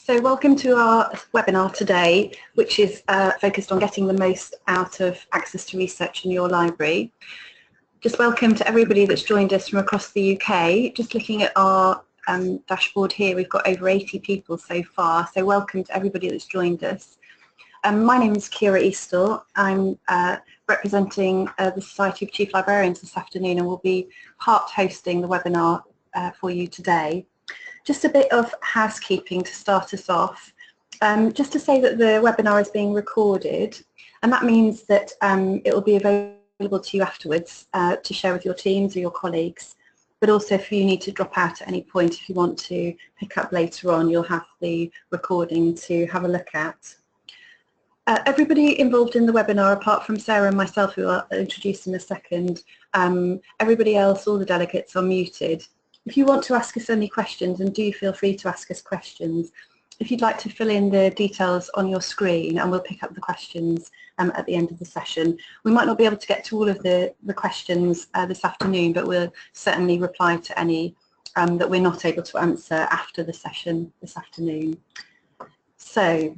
So welcome to our webinar today, which is focused on getting the most out of access to research in your library. Just welcome to everybody that's joined us from across the UK. Just looking at our dashboard here, we've got over 80 people so far, so welcome to everybody that's joined us. My name is Kira Eastal. I'm representing the Society of Chief Librarians this afternoon and will be part hosting the webinar for you today. Just a bit of housekeeping to start us off. Just to say that the webinar is being recorded, and that means that it will be available to you afterwards to share with your teams or your colleagues. But also if you need to drop out at any point, if you want to pick up later on, you'll have the recording to have a look at. Everybody involved in the webinar, apart from Sarah and myself, who I'll introduce in a second, everybody else, all the delegates, are muted. If you want to ask us any questions, then do feel free to ask us questions. If you'd like to fill in the details on your screen, and we'll pick up the questions at the end of the session. We might not be able to get to all of the questions this afternoon, but we'll certainly reply to any that we're not able to answer after the session this afternoon. So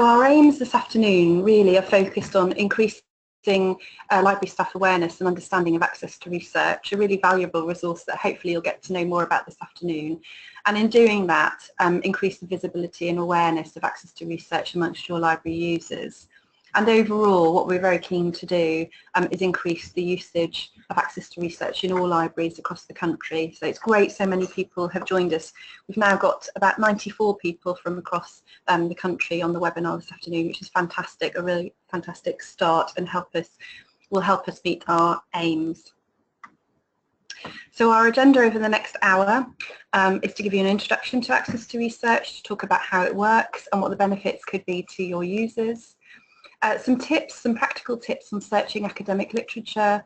our aims this afternoon really are focused on increasing library staff awareness and understanding of access to research, a really valuable resource that hopefully you'll get to know more about this afternoon. And in doing that, increase the visibility and awareness of access to research amongst your library users. And overall, what we're very keen to do is increase the usage of access to research in all libraries across the country. So it's great so many people have joined us. We've now got about 94 people from across the country on the webinar this afternoon, which is fantastic, a really fantastic start, and will help us meet our aims. So our agenda over the next hour is to give you an introduction to access to research, to talk about how it works and what the benefits could be to your users. Some practical tips on searching academic literature,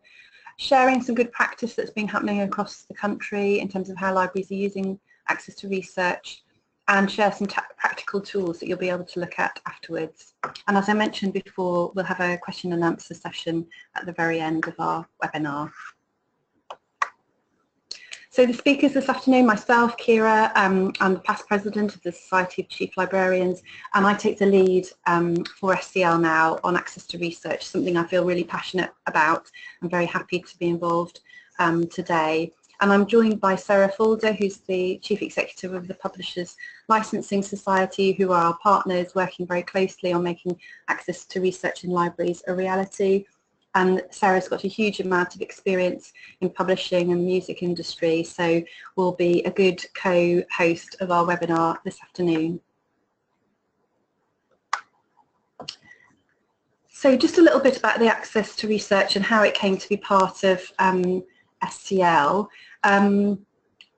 sharing some good practice that's been happening across the country in terms of how libraries are using access to research, and share some practical tools that you'll be able to look at afterwards. And as I mentioned before, we'll have a question and answer session at the very end of our webinar. So the speakers this afternoon, myself, Kira, I'm the past president of the Society of Chief Librarians, and I take the lead for SCL now on access to research, something I feel really passionate about. I'm very happy to be involved today. And I'm joined by Sarah Fulder, who's the Chief Executive of the Publishers Licensing Society, who are our partners working very closely on making access to research in libraries a reality. And Sarah's got a huge amount of experience in publishing and the music industry, so will be a good co-host of our webinar this afternoon. So just a little bit about the access to research and how it came to be part of SCL.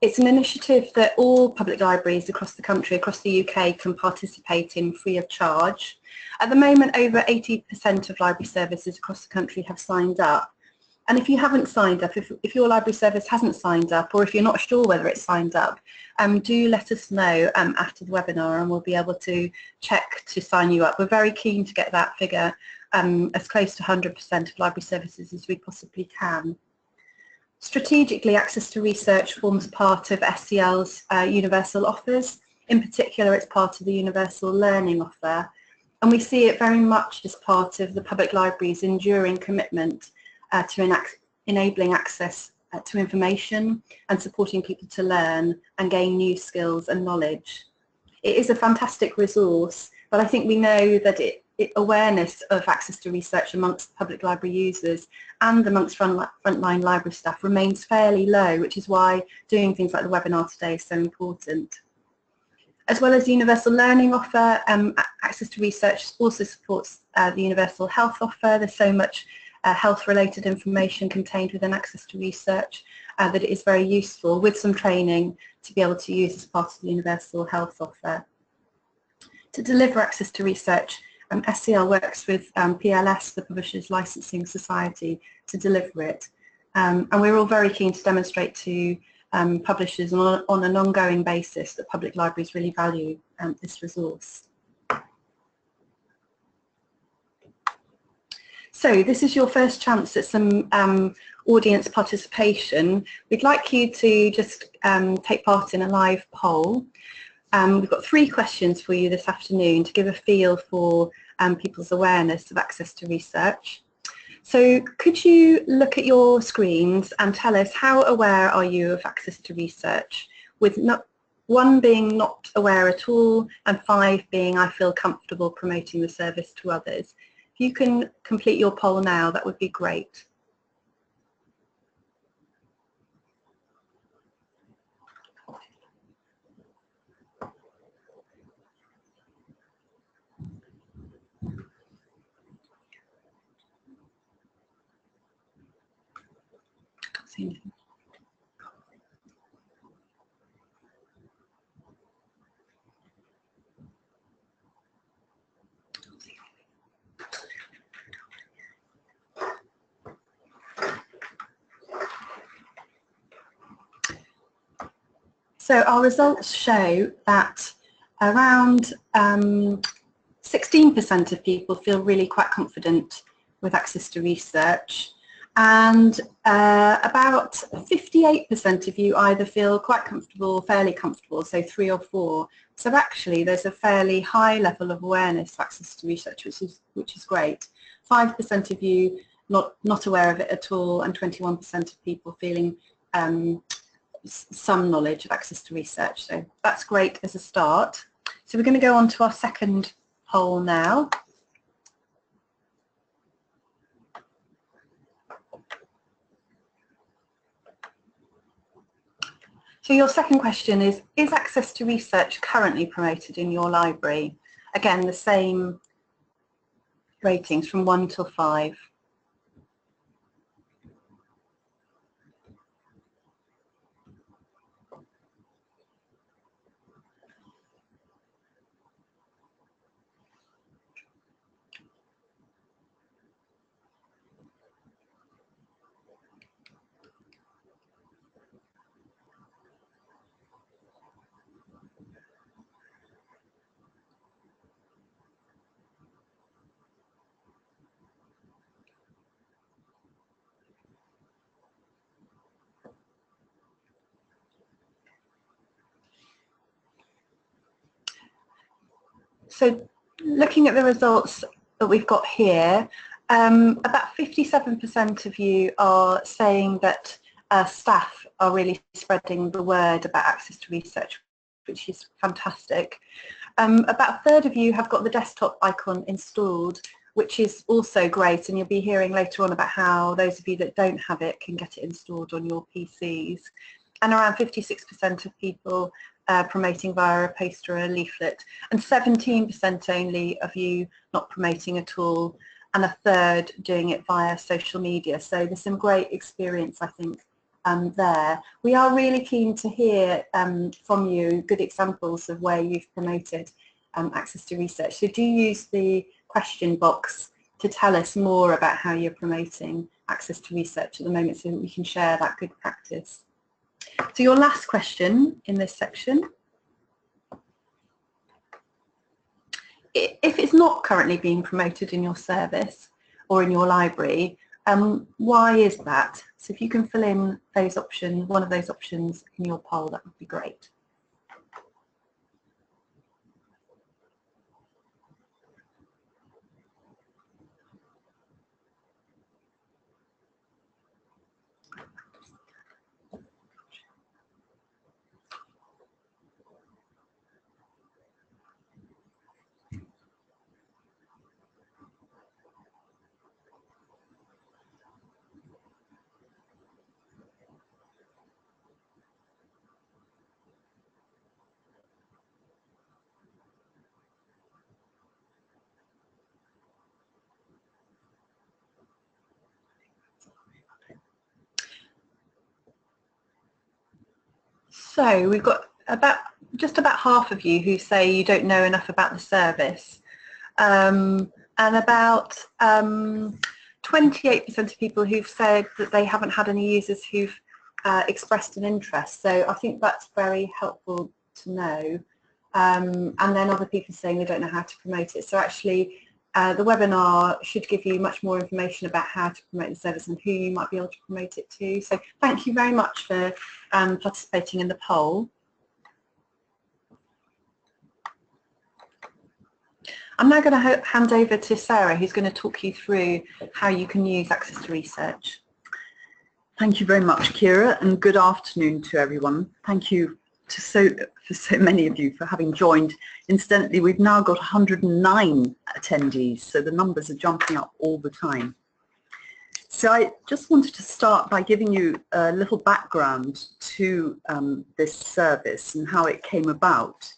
It's an initiative that all public libraries across the country, across the UK, can participate in free of charge. At the moment, over 80% of library services across the country have signed up. And if you haven't signed up, if your library service hasn't signed up, or if you're not sure whether it's signed up, do let us know after the webinar, and we'll be able to check to sign you up. We're very keen to get that figure as close to 100% of library services as we possibly can. Strategically, access to research forms part of SCL's universal offers. In particular, it's part of the universal learning offer, and we see it very much as part of the public library's enduring commitment to enabling access to information and supporting people to learn and gain new skills and knowledge. It is a fantastic resource, but I think we know that awareness of access to research amongst public library users and amongst frontline library staff remains fairly low, which is why doing things like the webinar today is so important. As well as the universal learning offer, access to research also supports the universal health offer. There's so much health-related information contained within access to research that it is very useful, with some training, to be able to use as part of the universal health offer. To deliver access to research, SCL works with PLS, the Publishers Licensing Society, to deliver it. And we're all very keen to demonstrate to publishers on an ongoing basis that public libraries really value this resource. So this is your first chance at some audience participation. We'd like you to just take part in a live poll. We've got 3 questions for you this afternoon to give a feel for people's awareness of access to research. So could you look at your screens and tell us how aware are you of access to research, with 1 being not aware at all and 5 being I feel comfortable promoting the service to others. If you can complete your poll now, that would be great. So our results show that around 16% of people feel really quite confident with access to research, and about 58% of you either feel quite comfortable or fairly comfortable, so 3 or 4. So actually there's a fairly high level of awareness of access to research, which is great. 5% of you not aware of it at all, and 21% of people feeling some knowledge of access to research. So that's great as a start. So we're going to go on to our second poll now. So your second question is access to research currently promoted in your library? Again, the same ratings from 1 till 5. So looking at the results that we've got here, about 57% of you are saying that staff are really spreading the word about access to research, which is fantastic. About a third of you have got the desktop icon installed, which is also great, and you'll be hearing later on about how those of you that don't have it can get it installed on your PCs. And around 56% of people promoting via a poster or a leaflet, and 17% only of you not promoting at all, and a third doing it via social media. So there's some great experience, I think, there. We are really keen to hear from you good examples of where you've promoted access to research. So do use the question box to tell us more about how you're promoting access to research at the moment, so that we can share that good practice. So your last question in this section: if it's not currently being promoted in your service or in your library, why is that? So if you can fill in those options, one of those options in your poll, that would be great. So we've got just about half of you who say you don't know enough about the service, and about 28% of people who've said that they haven't had any users who've expressed an interest. So I think that's very helpful to know. And then other people saying they don't know how to promote it. So actually the webinar should give you much more information about how to promote the service and who you might be able to promote it to. So thank you very much for participating in the poll. I'm now going to hand over to Sarah, who's going to talk you through how you can use Access to Research. Thank you very much, Kira, and good afternoon to everyone. Thank you for so many of you for having joined. Incidentally, we've now got 109 attendees, so the numbers are jumping up all the time. So I just wanted to start by giving you a little background to this service and how it came about.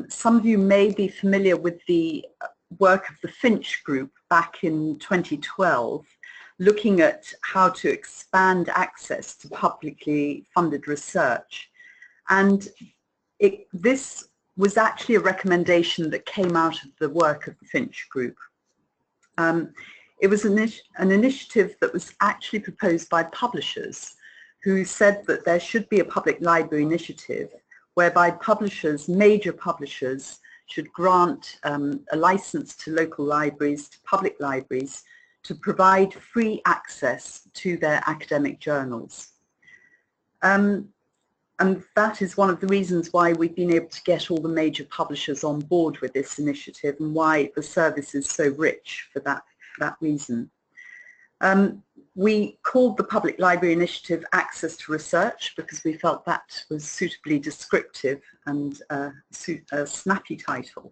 Some of you may be familiar with the work of the Finch Group back in 2012, looking at how to expand access to publicly funded research. And this was actually a recommendation that came out of the work of the Finch Group. It was an initiative that was actually proposed by publishers who said that there should be a public library initiative whereby publishers, major publishers, should grant a license to local libraries, to public libraries, to provide free access to their academic journals. And that is one of the reasons why we've been able to get all the major publishers on board with this initiative and why the service is so rich for that reason. We called the Public Library Initiative Access to Research because we felt that was suitably descriptive and a snappy title.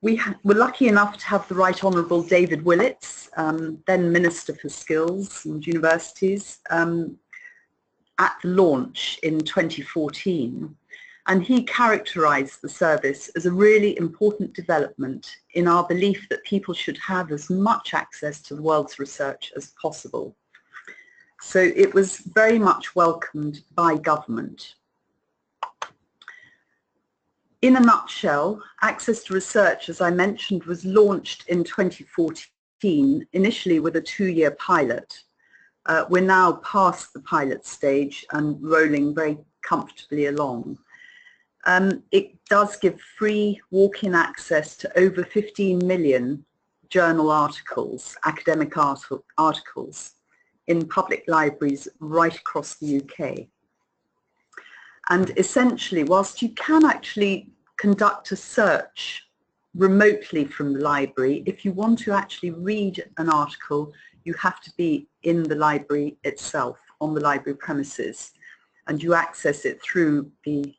We were lucky enough to have the Right Honourable David Willits, then Minister for Skills and Universities, at the launch in 2014, and he characterised the service as a really important development in our belief that people should have as much access to the world's research as possible. So it was very much welcomed by government. In a nutshell, Access to Research, as I mentioned, was launched in 2014, initially with a 2-year pilot. We're now past the pilot stage and rolling very comfortably along. It does give free walk-in access to over 15 million journal articles, academic articles, in public libraries right across the UK. And essentially, whilst you can actually conduct a search remotely from the library, if you want to actually read an article, you have to be in the library itself, on the library premises, and you access it through the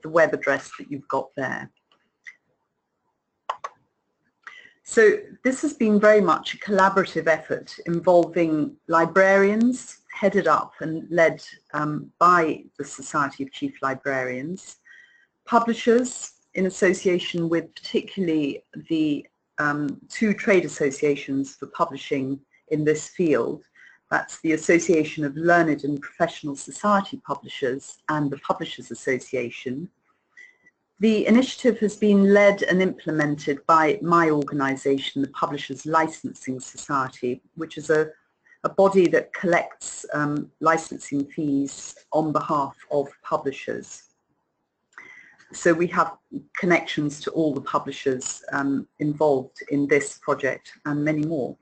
web address that you've got there. So this has been very much a collaborative effort involving librarians, headed up and led by the Society of Chief Librarians, publishers in association with particularly the 2 trade associations for publishing in this field. That's the Association of Learned and Professional Society Publishers and the Publishers Association. The initiative has been led and implemented by my organisation, the Publishers Licensing Society, which is a body that collects licensing fees on behalf of publishers. So we have connections to all the publishers involved in this project and many more.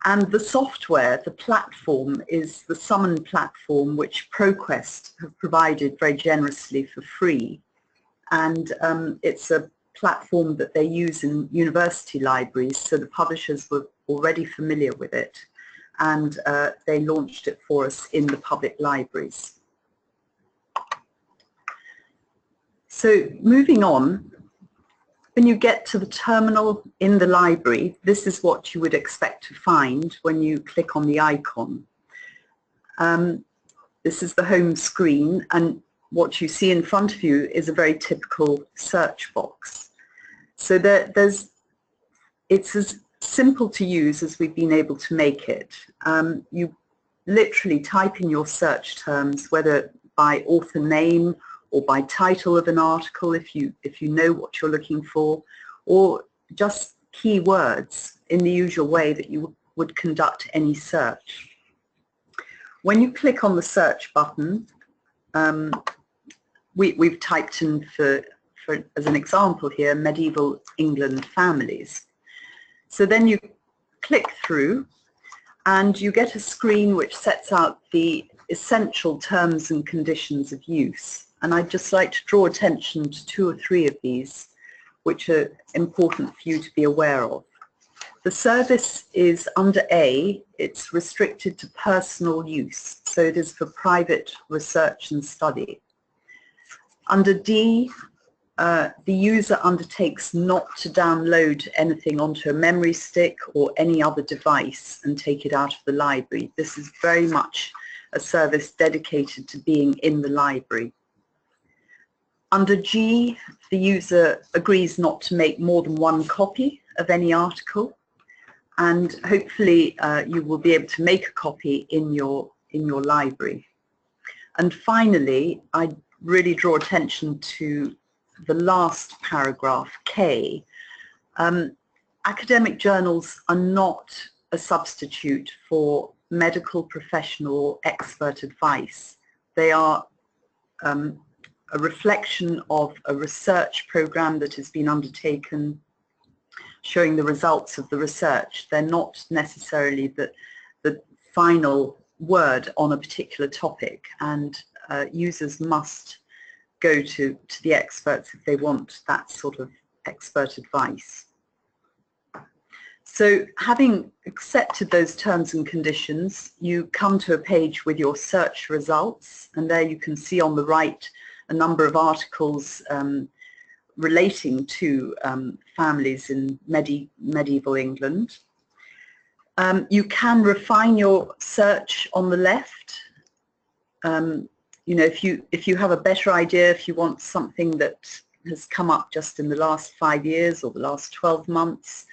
And the software, the platform, is the Summon platform, which ProQuest have provided very generously for free. And it's a platform that they use in university libraries, so the publishers were already familiar with it, and they launched it for us in the public libraries. So moving on, when you get to the terminal in the library, this is what you would expect to find when you click on the icon. This is the home screen, and what you see in front of you is a very typical search box. So it's as simple to use as we've been able to make it. You literally type in your search terms, whether by author name or by title of an article if you know what you're looking for, or just keywords in the usual way that you would conduct any search. When you click on the search button, we've typed in for as an example here, medieval England families. So then you click through and you get a screen which sets out the essential terms and conditions of use. And I'd just like to draw attention to 2 or 3 of these, which are important for you to be aware of. The service is under A, it's restricted to personal use, so it is for private research and study. Under D, the user undertakes not to download anything onto a memory stick or any other device and take it out of the library. This is very much a service dedicated to being in the library. Under G, the user agrees not to make more than 1 copy of any article, and hopefully you will be able to make a copy in your library. And finally, I really draw attention to the last paragraph, K. Academic journals are not a substitute for medical, professional or expert advice. They are a reflection of a research program that has been undertaken showing the results of the research. They're not necessarily the final word on a particular topic, and users must go to the experts if they want that sort of expert advice. So having accepted those terms and conditions, you come to a page with your search results, and there you can see on the right a number of articles relating to families in medieval England. You can refine your search on the left. You know, if you have a better idea, if you want something that has come up just in the last 5 years or the last 12 months,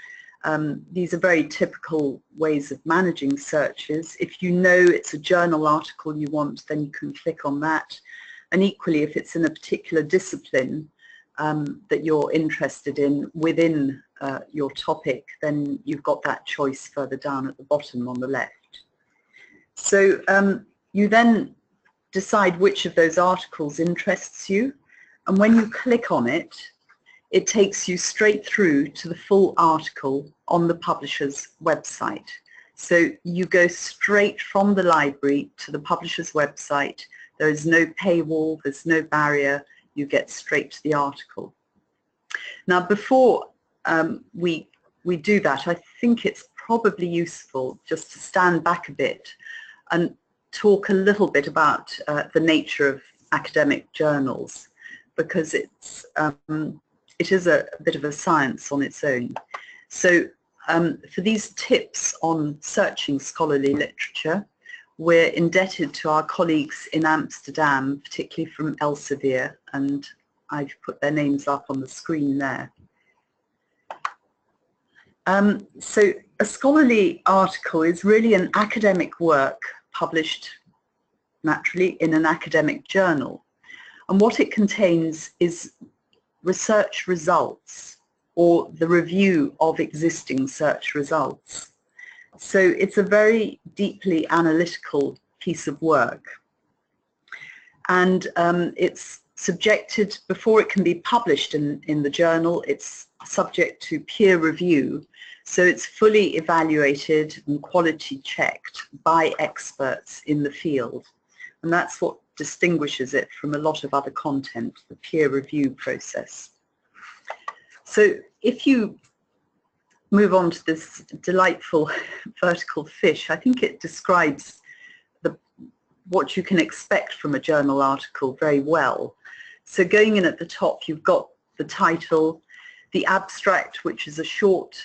these are very typical ways of managing searches. If you know it's a journal article you want, then you can click on that. And equally, if it's in a particular discipline that you're interested in within your topic, then you've got that choice further down at the bottom on the left. So you then decide which of those articles interests you, and when you click on it, it takes you straight through to the full article on the publisher's website. So you go straight from the library to the publisher's website. There is no paywall, there's no barrier, you get straight to the article. Now before we do that, I think it's probably useful just to stand back a bit and talk a little bit about the nature of academic journals, because it is a bit of a science on its own. So for these tips on searching scholarly literature, we're indebted to our colleagues in Amsterdam, particularly from Elsevier, and I've put their names up on the screen there. So a scholarly article is really an academic work published naturally in an academic journal, and what it contains is research results or the review of existing search results. So it's a very deeply analytical piece of work, and it's subjected, before it can be published in the journal, it's subject to peer review. So it's fully evaluated and quality checked by experts in the field, and that's what distinguishes it from a lot of other content, the peer review process. So if you move on to this delightful vertical fish, I think it describes what you can expect from a journal article very well. So going in at the top, you've got the title, the abstract, which is a short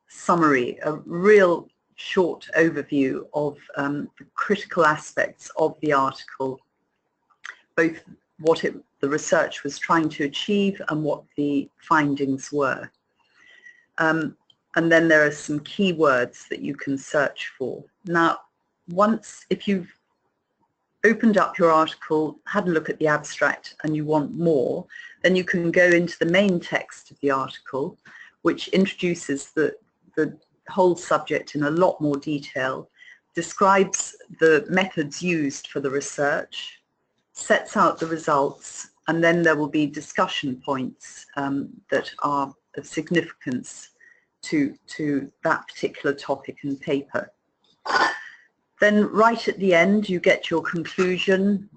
summary, a real short overview of the critical aspects of the article, both what the research was trying to achieve and what the findings were. And then there are some keywords that you can search for. Now, if you've opened up your article, had a look at the abstract, and you want more, then you can go into the main text of the article, which introduces the whole subject in a lot more detail, describes the methods used for the research, sets out the results, and then there will be discussion points that are of significance to that particular topic and paper. Then right at the end you get your conclusion,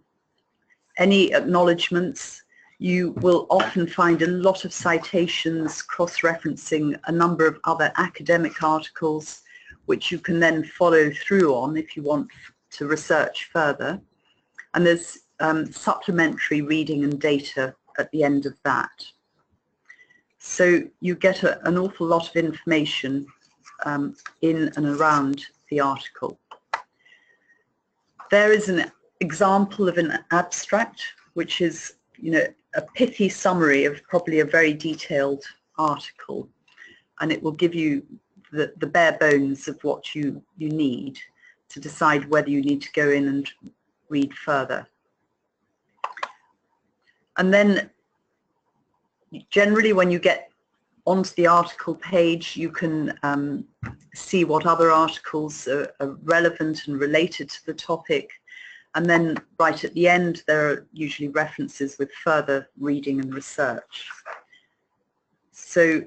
any acknowledgements. You will often find a lot of citations cross-referencing a number of other academic articles which you can then follow through on if you want to research further. And there's supplementary reading and data at the end of that. So you get an awful lot of information in and around the article. There is an example of an abstract, which is, you know, a pithy summary of probably a very detailed article, and it will give you the bare bones of what you need to decide whether you need to go in and read further. And then generally when you get onto the article page, you can see what other articles are relevant and related to the topic. And then right at the end, there are usually references with further reading and research. So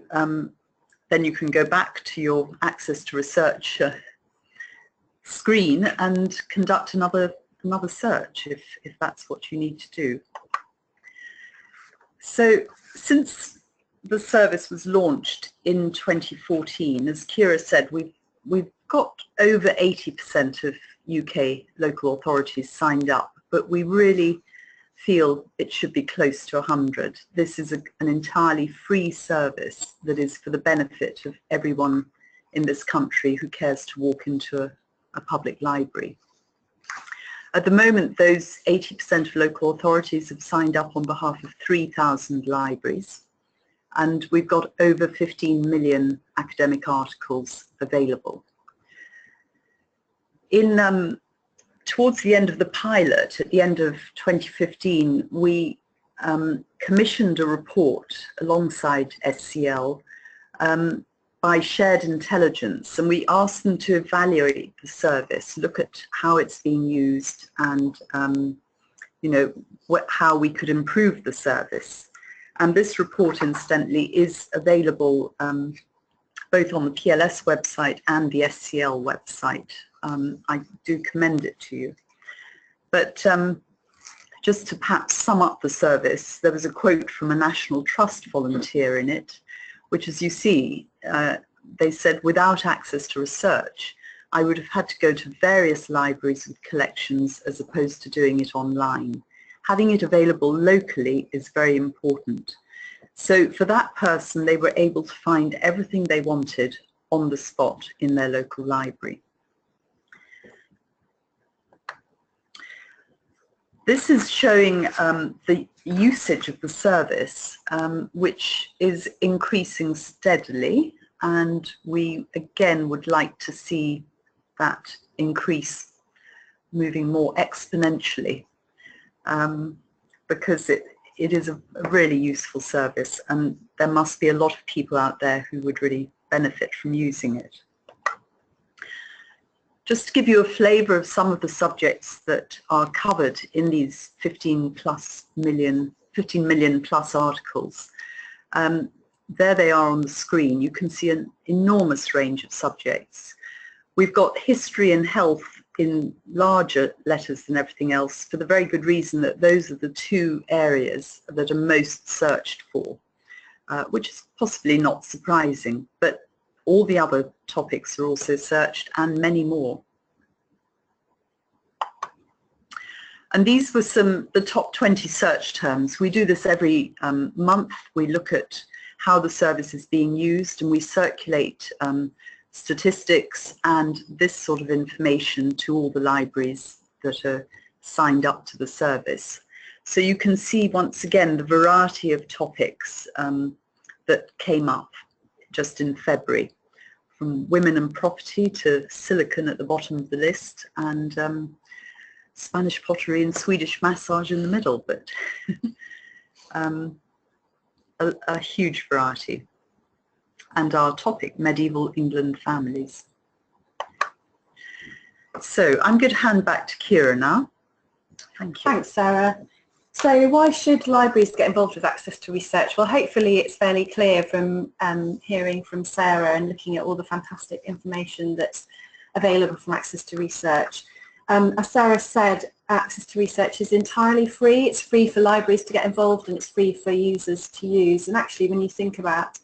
then you can go back to your access to research screen and conduct another search if that's what you need to do. So since the service was launched in 2014, as Kira said, we've got over 80% of UK local authorities signed up, but we really feel it should be close to 100. This is an entirely free service that is for the benefit of everyone in this country who cares to walk into a public library. At the moment, those 80% of local authorities have signed up on behalf of 3,000 libraries, and we've got over 15 million academic articles available. Towards the end of the pilot, at the end of 2015, we commissioned a report alongside SCL by Shared Intelligence, and we asked them to evaluate the service, look at how it's being used, and you know, how we could improve the service. And this report, incidentally, is available both on the PLS website and the SCL website. I do commend it to you. But just to perhaps sum up the service, there was a quote from a National Trust volunteer in it, which, as you see, they said, without access to research, I would have had to go to various libraries with collections as opposed to doing it online. Having it available locally is very important. So for that person, they were able to find everything they wanted on the spot in their local library. This is showing the usage of the service, which is increasing steadily, and we again would like to see that increase moving more exponentially, because it is a really useful service, and there must be a lot of people out there who would really benefit from using it. Just to give you a flavour of some of the subjects that are covered in these 15 million plus articles, there they are on the screen. You can see an enormous range of subjects. We've got history and health in larger letters than everything else, for the very good reason that those are the two areas that are most searched for, which is possibly not surprising, but all the other topics are also searched, and many more. And these were the top 20 search terms. We do this every month. We look at how the service is being used, and we circulate statistics and this sort of information to all the libraries that are signed up to the service. So you can see once again the variety of topics that came up just in February, from women and property to silicon at the bottom of the list, and Spanish pottery and Swedish massage in the middle, but a huge variety. And our topic, medieval England families. So I'm going to hand back to Kira now. Thank you. Thanks, Sarah. So why should libraries get involved with access to research? Well, hopefully it's fairly clear from hearing from Sarah and looking at all the fantastic information that's available from access to research. As Sarah said, access to research is entirely free. It's free for libraries to get involved and it's free for users to use. And actually, when you think about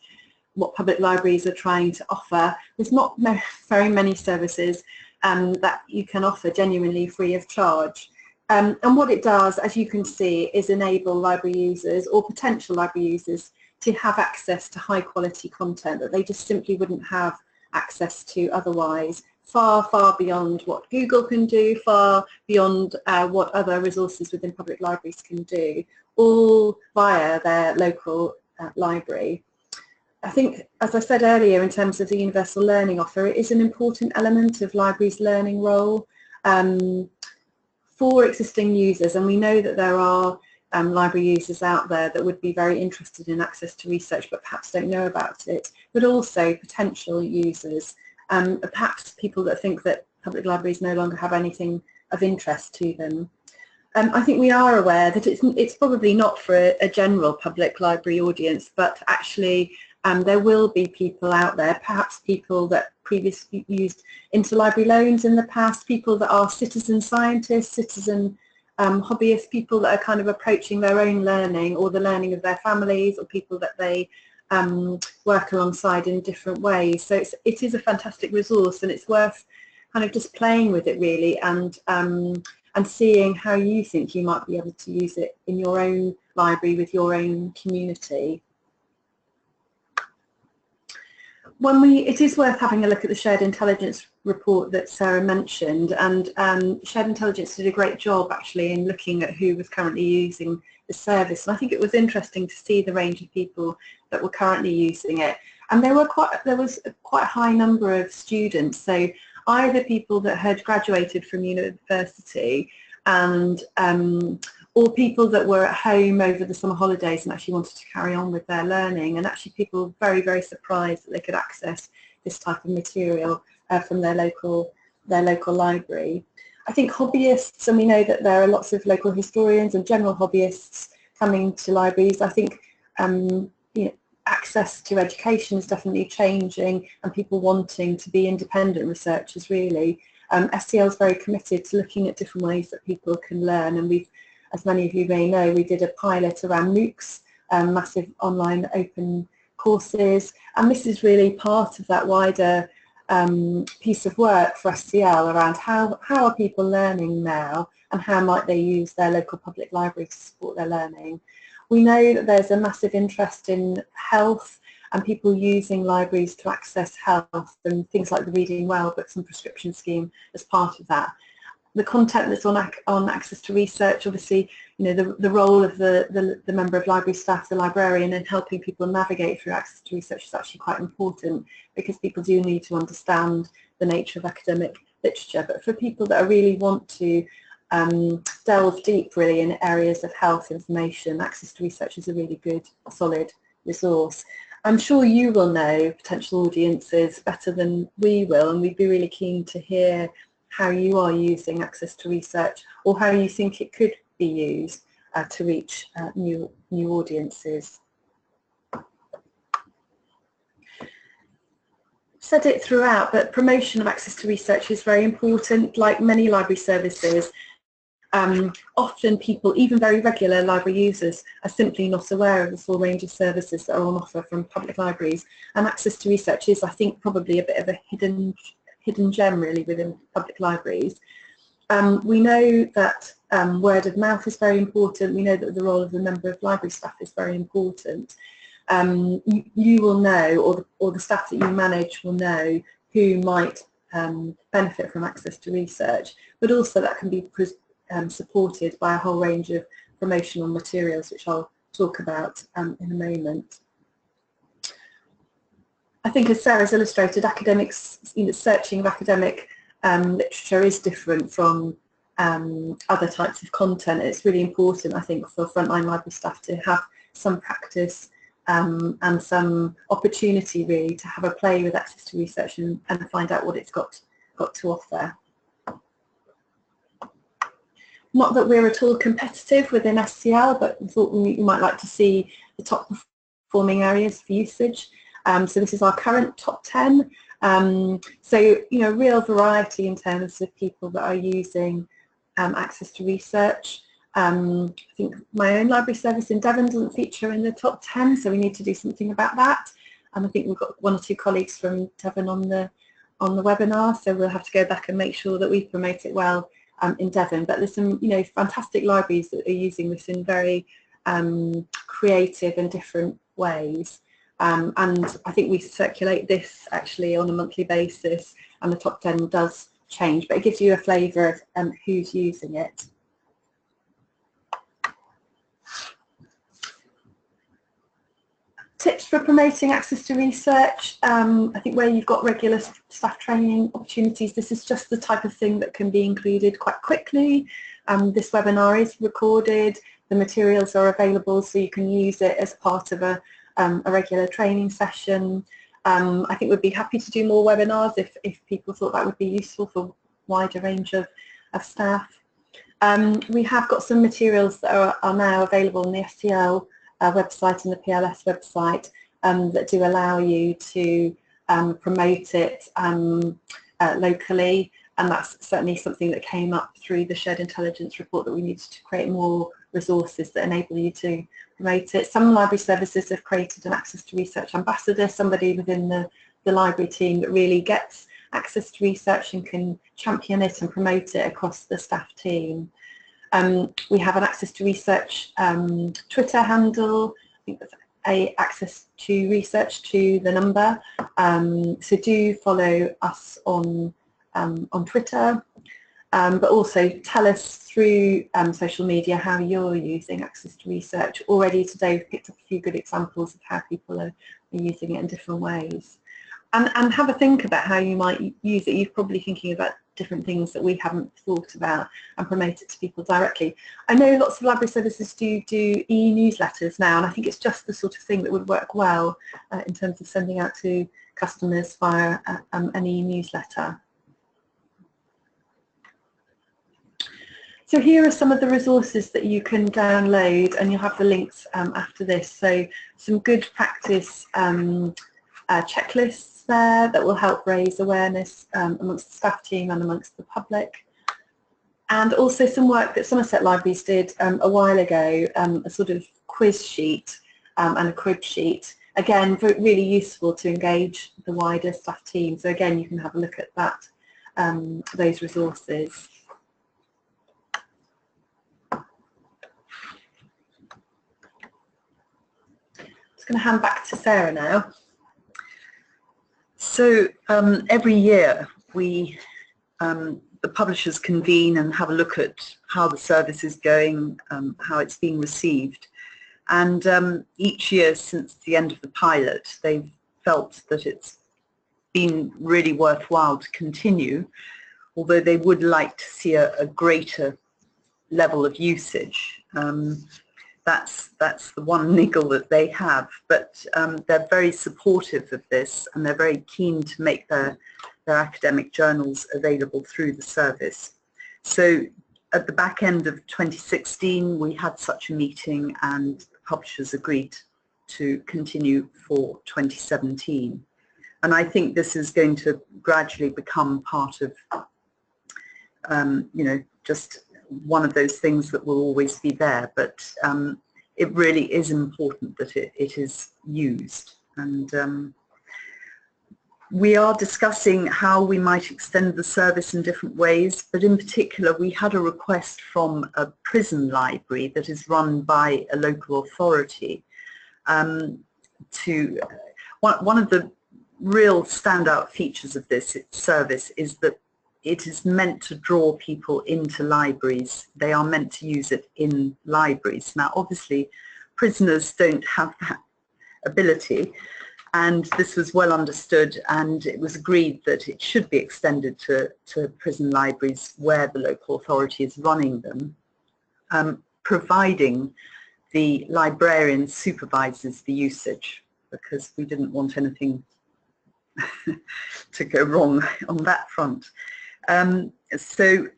what public libraries are trying to offer, there's not very many services that you can offer genuinely free of charge. And what it does, as you can see, is enable library users or potential library users to have access to high quality content that they just simply wouldn't have access to otherwise, far, far beyond what Google can do, far beyond what other resources within public libraries can do, all via their local library. I think, as I said earlier, in terms of the universal learning offer, it is an important element of libraries' learning role for existing users, and we know that there are library users out there that would be very interested in access to research but perhaps don't know about it, but also potential users, perhaps people that think that public libraries no longer have anything of interest to them. I think we are aware that it's probably not for a general public library audience, but actually there will be people out there, perhaps people that previously used interlibrary loans in the past, people that are citizen scientists, citizen hobbyists, people that are kind of approaching their own learning or the learning of their families, or people that they work alongside in different ways. So it is a fantastic resource, and it's worth kind of just playing with it really, and seeing how you think you might be able to use it in your own library with your own community. It is worth having a look at the Shared Intelligence report that Sarah mentioned, and Shared Intelligence did a great job actually in looking at who was currently using the service, and I think it was interesting to see the range of people that were currently using it, and there was quite a high number of students, so either people that had graduated from university and or people that were at home over the summer holidays and actually wanted to carry on with their learning, and actually people very, very surprised that they could access this type of material from their local library. I think hobbyists, and we know that there are lots of local historians and general hobbyists coming to libraries. I think access to education is definitely changing, and people wanting to be independent researchers really. SCL is very committed to looking at different ways that people can learn, and we've, as many of you may know, we did a pilot around MOOCs, massive online open courses, and this is really part of that wider piece of work for SCL around how are people learning now, and how might they use their local public library to support their learning. We know that there's a massive interest in health and people using libraries to access health and things like the Reading Well books and prescription scheme as part of that. The content that's on access to research, obviously, the role of the member of library staff, the librarian, in helping people navigate through access to research is actually quite important, because people do need to understand the nature of academic literature. But for people that really want to delve deep really in areas of health information, access to research is a really good, solid resource. I'm sure you will know potential audiences better than we will, and we'd be really keen to hear how you are using access to research, or how you think it could be used to reach new audiences. Said it throughout, but promotion of access to research is very important. Like many library services, often people, even very regular library users, are simply not aware of the full range of services that are on offer from public libraries, and access to research is, I think, probably a bit of a hidden gem really within public libraries. We know that word of mouth is very important. We know that the role of the member of library staff is very important. You will know, or the staff that you manage will know, who might benefit from access to research, but also that can be supported by a whole range of promotional materials, which I'll talk about in a moment. I think, as Sarah's illustrated, academics, searching of academic literature is different from other types of content. It's really important, I think, for frontline library staff to have some practice and some opportunity really to have a play with access to research and find out what it's got to offer. Not that we're at all competitive within SCL, but we thought you might like to see the top performing areas for usage. So this is our current top 10. So, real variety in terms of people that are using access to research. I think my own library service in Devon doesn't feature in the top 10, so we need to do something about that. And I think we've got 1 or 2 colleagues from Devon on the webinar, so we'll have to go back and make sure that we promote it well in Devon. But there's some, fantastic libraries that are using this in very creative and different ways. And I think we circulate this actually on a monthly basis, and the top 10 does change, but it gives you a flavour of who's using it. Tips for promoting access to research. I think where you've got regular staff training opportunities, this is just the type of thing that can be included quite quickly. This webinar is recorded, the materials are available, so you can use it as part of a regular training session. I think we'd be happy to do more webinars if people thought that would be useful for a wider range of staff. We have got some materials that are now available on the SCL website and the PLS website that do allow you to promote it locally, and that's certainly something that came up through the shared intelligence report, that we needed to create more resources that enable you to promote it. Some library services have created an access to research ambassador, somebody within the library team that really gets access to research and can champion it and promote it across the staff team. We have an access to research Twitter handle. I think that's access to research to the number. So do follow us on Twitter, but also tell us through social media how you're using access to research. Already today we've picked up a few good examples of how people are using it in different ways. And have a think about how you might use it. You're probably thinking about different things that we haven't thought about, and promote it to people directly. I know lots of library services do e-newsletters now, and I think it's just the sort of thing that would work well in terms of sending out to customers via an e-newsletter. So here are some of the resources that you can download, and you'll have the links after this. So some good practice checklists there that will help raise awareness amongst the staff team and amongst the public. And also some work that Somerset Libraries did a while ago, a sort of quiz sheet and a crib sheet. Again, really useful to engage the wider staff team. So again, you can have a look at that, those resources. Just going to hand back to Sarah now. So every year we, the publishers convene and have a look at how the service is going, how it's being received. And each year since the end of the pilot, they've felt that it's been really worthwhile to continue, although they would like to see a greater level of usage. That's the one niggle that they have, but they're very supportive of this, and they're very keen to make their academic journals available through the service. So at the back end of 2016 we had such a meeting, and the publishers agreed to continue for 2017. And I think this is going to gradually become part of, just one of those things that will always be there, but it really is important that it is used. And we are discussing how we might extend the service in different ways, but in particular we had a request from a prison library that is run by a local authority to, one of the real standout features of this service is that it is meant to draw people into libraries. They are meant to use it in libraries. Now obviously prisoners don't have that ability, and this was well understood, and it was agreed that it should be extended to prison libraries where the local authority is running them, providing the librarian supervises the usage, because we didn't want anything to go wrong on that front. And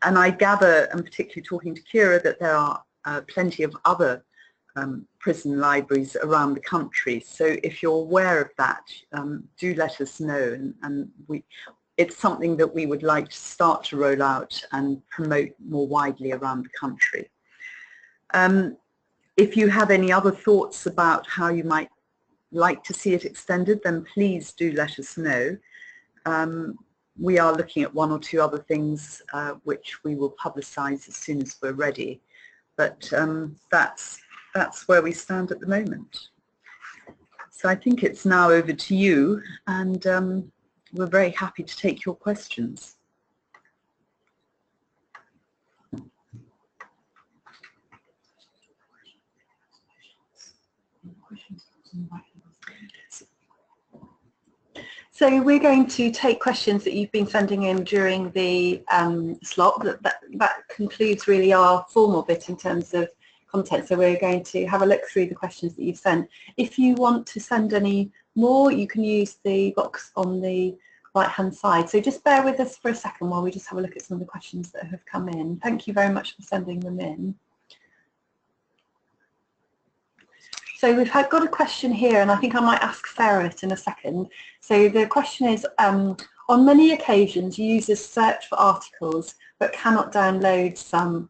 I gather, and particularly talking to Kira, that there are plenty of other prison libraries around the country. So if you're aware of that, do let us know, and it's something that we would like to start to roll out and promote more widely around the country. If you have any other thoughts about how you might like to see it extended, then please do let us know. We are looking at one or two other things which we will publicise as soon as we're ready. But that's where we stand at the moment. So I think it's now over to you, and we're very happy to take your questions. So we're going to take questions that you've been sending in during the slot. That concludes really our formal bit in terms of content. So we're going to have a look through the questions that you've sent. If you want to send any more, you can use the box on the right-hand side. So just bear with us for a second while we just have a look at some of the questions that have come in. Thank you very much for sending them in. So we've got a question here, and I think I might ask Sarah it in a second. So the question is, on many occasions users search for articles but cannot download some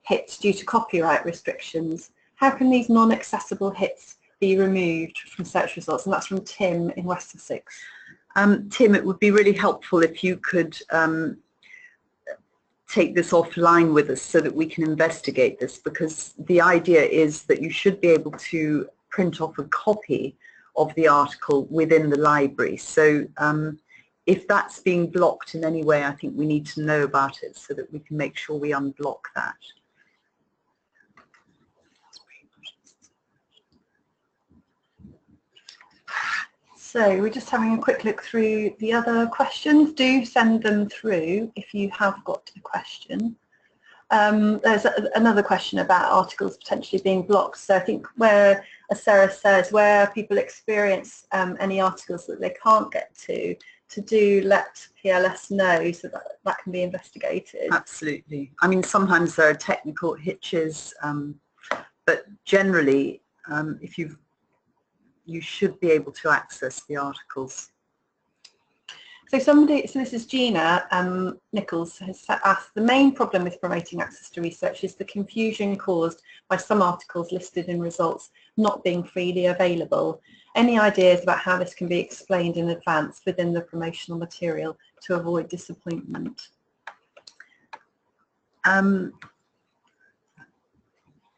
hits due to copyright restrictions. How can these non-accessible hits be removed from search results? And that's from Tim in West Sussex. Tim, it would be really helpful if you could take this offline with us so that we can investigate this, because the idea is that you should be able to print off a copy of the article within the library. So if that's being blocked in any way, I think we need to know about it so that we can make sure we unblock that. So we're just having a quick look through the other questions. Do send them through if you have got a question. There's another question about articles potentially being blocked. So I think where, as Sarah says, where people experience any articles that they can't get to do let PLS know so that that can be investigated. Absolutely. I mean, sometimes there are technical hitches, but generally, if you should be able to access the articles. So this is Gina Nichols has asked, the main problem with promoting access to research is the confusion caused by some articles listed in results not being freely available. Any ideas about how this can be explained in advance within the promotional material to avoid disappointment?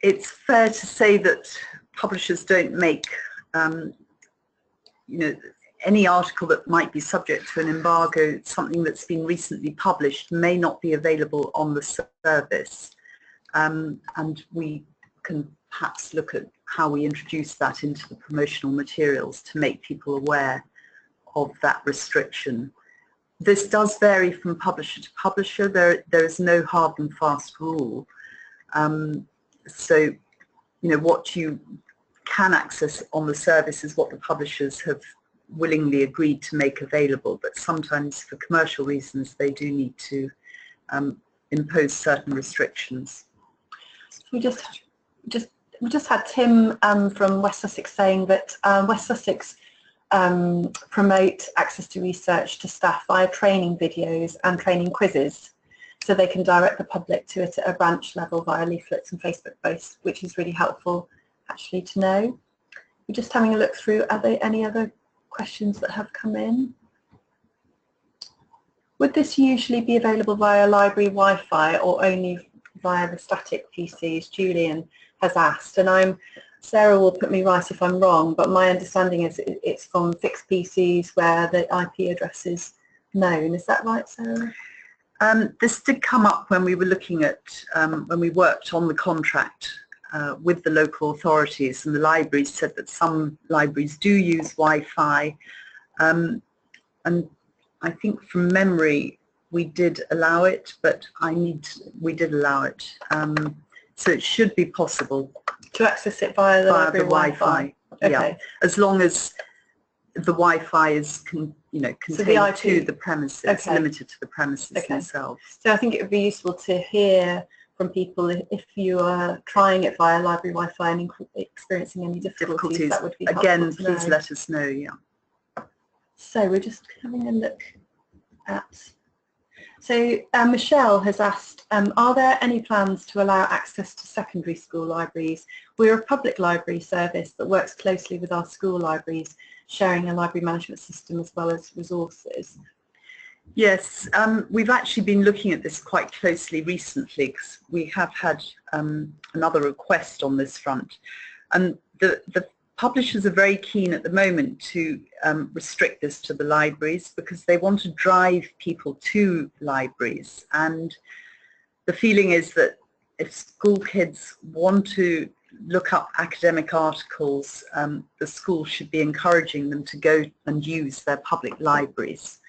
It's fair to say that publishers don't make any article that might be subject to an embargo, something that's been recently published, may not be available on the service. And we can perhaps look at how we introduce that into the promotional materials to make people aware of that restriction. This does vary from publisher to publisher. There is no hard and fast rule. So, what you can access on the service is what the publishers have willingly agreed to make available, but sometimes for commercial reasons they do need to impose certain restrictions. We just had Tim from West Sussex saying that West Sussex promote access to research to staff via training videos and training quizzes, so they can direct the public to it at a branch level via leaflets and Facebook posts, which is really helpful actually to know. We're just having a look through, are there any other questions that have come in? Would this usually be available via library Wi-Fi or only via the static PCs? Julian has asked, and Sarah will put me right if I'm wrong, but my understanding is it's from fixed PCs where the IP address is known. Is that right, Sarah? This did come up when we were looking at, when we worked on the contract with the local authorities, and the libraries said that some libraries do use Wi-Fi, and I think from memory we did allow it, but we did allow it, so it should be possible to access it via the library Wi-Fi. Okay. Yeah, as long as the Wi-Fi is contained to the premises, limited to the premises themselves. So I think it would be useful to hear from people if you are trying it via library Wi-Fi and experiencing any difficulties. That would be again, please let us know. Yeah. So we're just having a look at. So Michelle has asked, are there any plans to allow access to secondary school libraries? We're a public library service that works closely with our school libraries, sharing a library management system as well as resources. Yes, we've actually been looking at this quite closely recently because we have had another request on this front, and the publishers are very keen at the moment to restrict this to the libraries because they want to drive people to libraries, and the feeling is that if school kids want to look up academic articles, the school should be encouraging them to go and use their public libraries.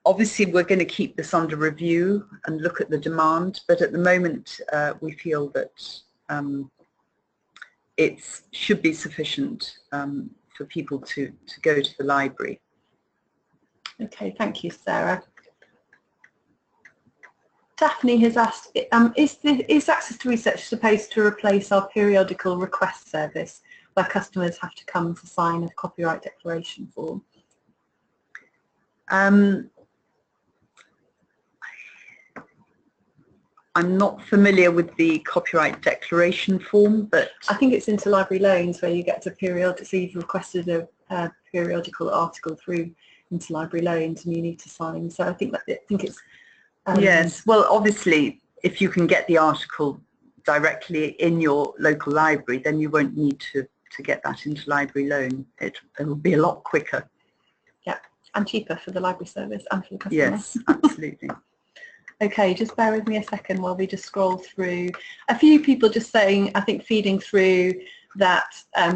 Obviously we're going to keep this under review and look at the demand, but at the moment we feel that it should be sufficient for people to go to the library. Okay, thank you, Sarah. Daphne has asked, is Access to Research supposed to replace our periodical request service where customers have to come to sign a copyright declaration form? I'm not familiar with the copyright declaration form, but I think it's interlibrary loans where you get to periodic. So you've requested a periodical article through interlibrary loans, and you need to sign. So I think it's. Yes. Well, obviously, if you can get the article directly in your local library, then you won't need to get that interlibrary loan. It'll be a lot quicker. Yeah, and cheaper for the library service and for the customer. Yes, absolutely. Okay, just bear with me a second while we just scroll through. A few people just saying, I think, feeding through that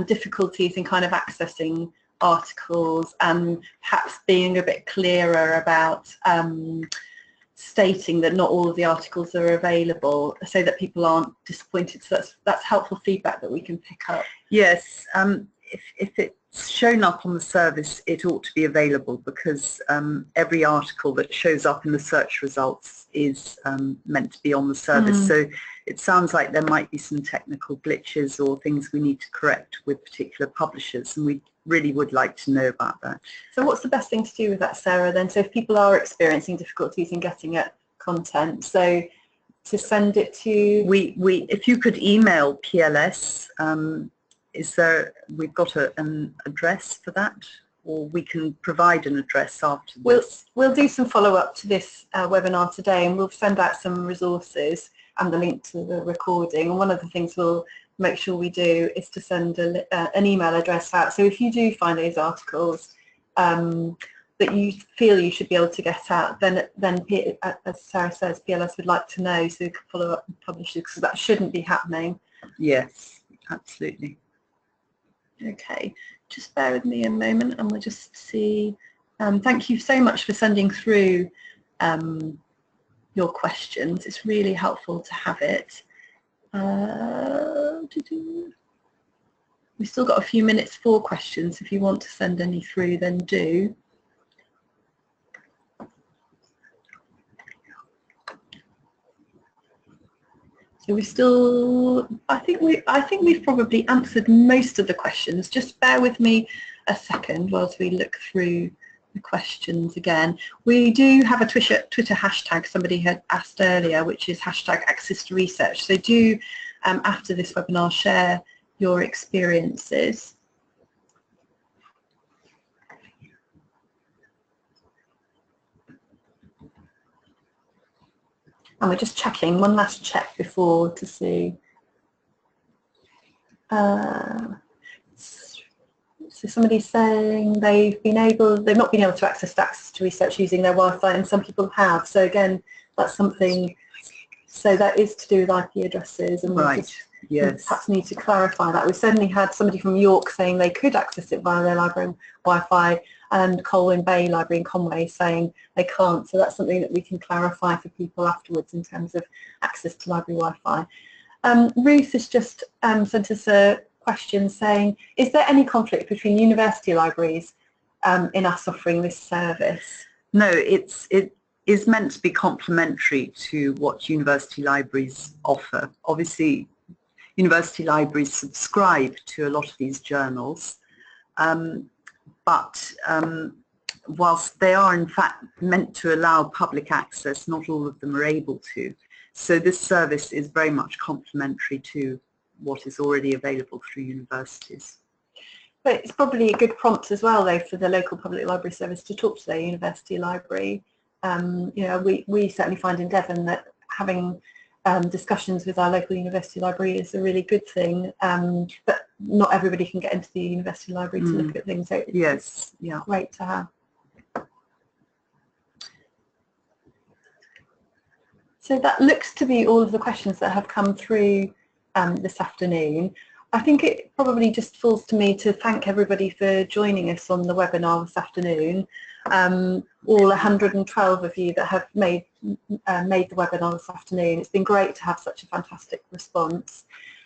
difficulties in kind of accessing articles and perhaps being a bit clearer about stating that not all of the articles are available so that people aren't disappointed. So that's helpful feedback that we can pick up. Yes, if it's shown up on the service, it ought to be available because every article that shows up in the search results is meant to be on the service. So it sounds like there might be some technical glitches or things we need to correct with particular publishers, and we really would like to know about that. So what's the best thing to do with that, Sarah, then? So if people are experiencing difficulties in getting at content, so to send it to... If you could email PLS, we've got an address for that, or we can provide an address after this. We'll do some follow-up to this webinar today, and we'll send out some resources and the link to the recording. And one of the things we'll make sure we do is to send an email address out. So if you do find those articles that you feel you should be able to get out, then as Sarah says, PLS would like to know so we can follow up with publishers, because that shouldn't be happening. Yes, absolutely. Okay, just bear with me a moment and we'll just see. Thank you so much for sending through your questions. It's really helpful to have it. We've still got a few minutes for questions. If you want to send any through, then do. So we're still, I think we've probably answered most of the questions. Just bear with me a second whilst we look through the questions again. We do have a Twitter hashtag somebody had asked earlier, which is #AccessToResearch. So do, after this webinar, share your experiences. And we're just checking, one last check before to see. So somebody's saying they've not been able to access to research using their Wi-Fi, and some people have. So again, that's something. So that is to do with IP addresses, and right. Yes. Perhaps need to clarify that. We certainly had somebody from York saying they could access it via their library Wi-Fi, and Colwyn Bay Library in Conway saying they can't. So that's something that we can clarify for people afterwards in terms of access to library Wi-Fi. Ruth has just sent us a question saying, is there any conflict between university libraries in us offering this service? No, it is meant to be complementary to what university libraries offer. Obviously, university libraries subscribe to a lot of these journals, but whilst they are in fact meant to allow public access, not all of them are able to. So this service is very much complementary to what is already available through universities. But it's probably a good prompt as well, though, for the local public library service to talk to their university library. You know, we certainly find in Devon that having discussions with our local university library is a really good thing, but not everybody can get into the university library to look at things. So it's great to have. So that looks to be all of the questions that have come through this afternoon. I think it probably just falls to me to thank everybody for joining us on the webinar this afternoon. All 112 of you that have made the webinar this afternoon. It's been great to have such a fantastic response.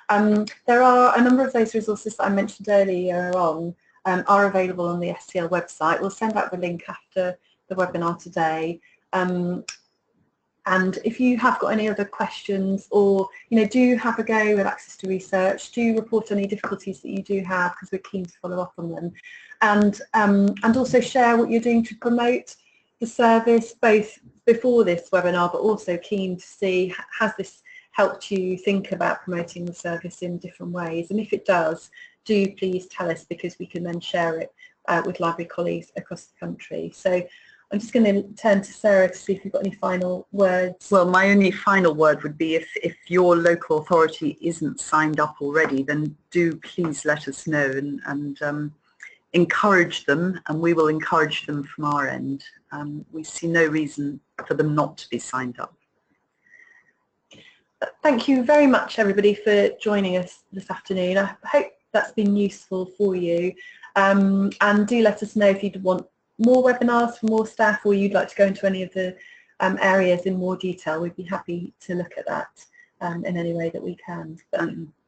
There are a number of those resources that I mentioned earlier on are available on the SCL website. We'll send out the link after the webinar today. And if you have got any other questions, or do have a go with access to research, do report any difficulties that you do have, because we're keen to follow up on them, and also share what you're doing to promote the service, both before this webinar, but also keen to see, has this helped you think about promoting the service in different ways? And if it does, do please tell us, because we can then share it with library colleagues across the country. So I'm just going to turn to Sarah to see if you've got any final words. Well, my only final word would be, if your local authority isn't signed up already, then do please let us know and encourage them, and we will encourage them from our end. We see no reason for them not to be signed up. Thank you very much, everybody, for joining us this afternoon. I hope that's been useful for you, and do let us know if you'd want more webinars for more staff, or you'd like to go into any of the areas in more detail. We'd be happy to look at that in any way that we can.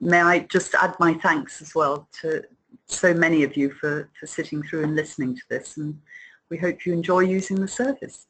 May I just add my thanks as well to so many of you for sitting through and listening to this, and we hope you enjoy using the service.